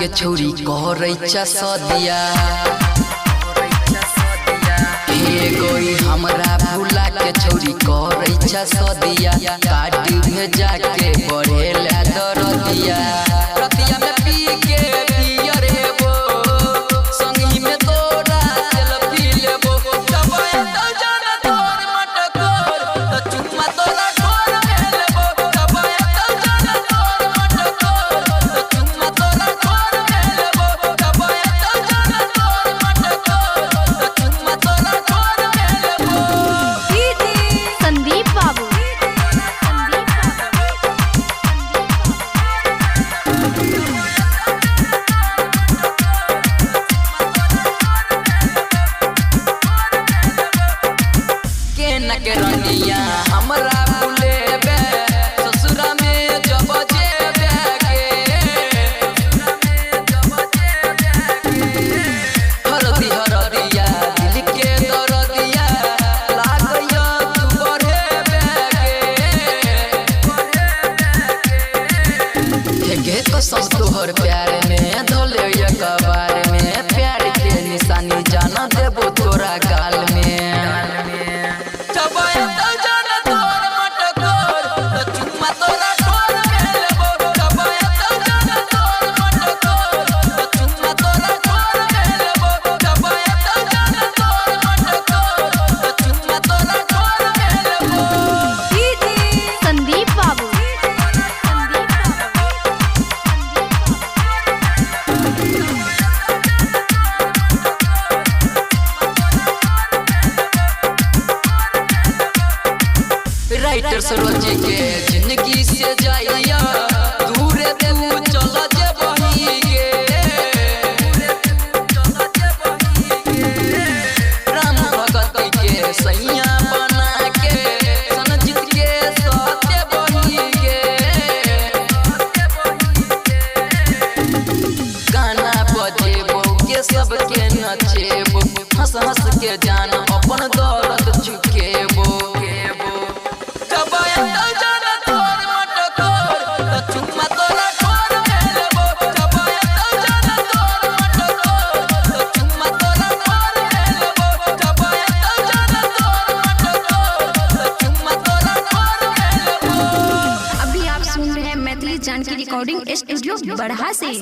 के छौरी कहरैचा सदिया हे गोई हमरा भूला के छौरी कहरैचा सदिया काट भेजा के बढ़ेला दरदिया रतिया में पी के पियर हेबो संगी में तोरा सेल्फी लेबो जब एतौ जाना तोर मटकोर त चुम्मा तोरा ठोर में लेबो जब एतौ जाना तोर मटकोर त चुम्मा तोरा ठोर में लेबो जब एतौ जाना तोर मटकोर त चुम्मा तोरा ठोर में लेबो। संदीप बाबू के रनिया हमरा बुलेबे ससुरा में जब जेबे हरदी हरदिया दिल के दरदिया लागैया तू बढ़ेबे गे कसम तोहर प्यार में धोले कबार में प्यार के निशानी जाना देबो तोरा गाल में राइटर सरोज के जिंदगी से जाइया दूर तू चल जेबही गे राम भगत के सैया बना के संजीत के साथे बही गे गाना बजेबो के सबके नचेबो हंस हंस के जान अपन दर्द चुकेबो मैथिली जानकी रिकॉर्डिंग स्टूडियो बरहा से।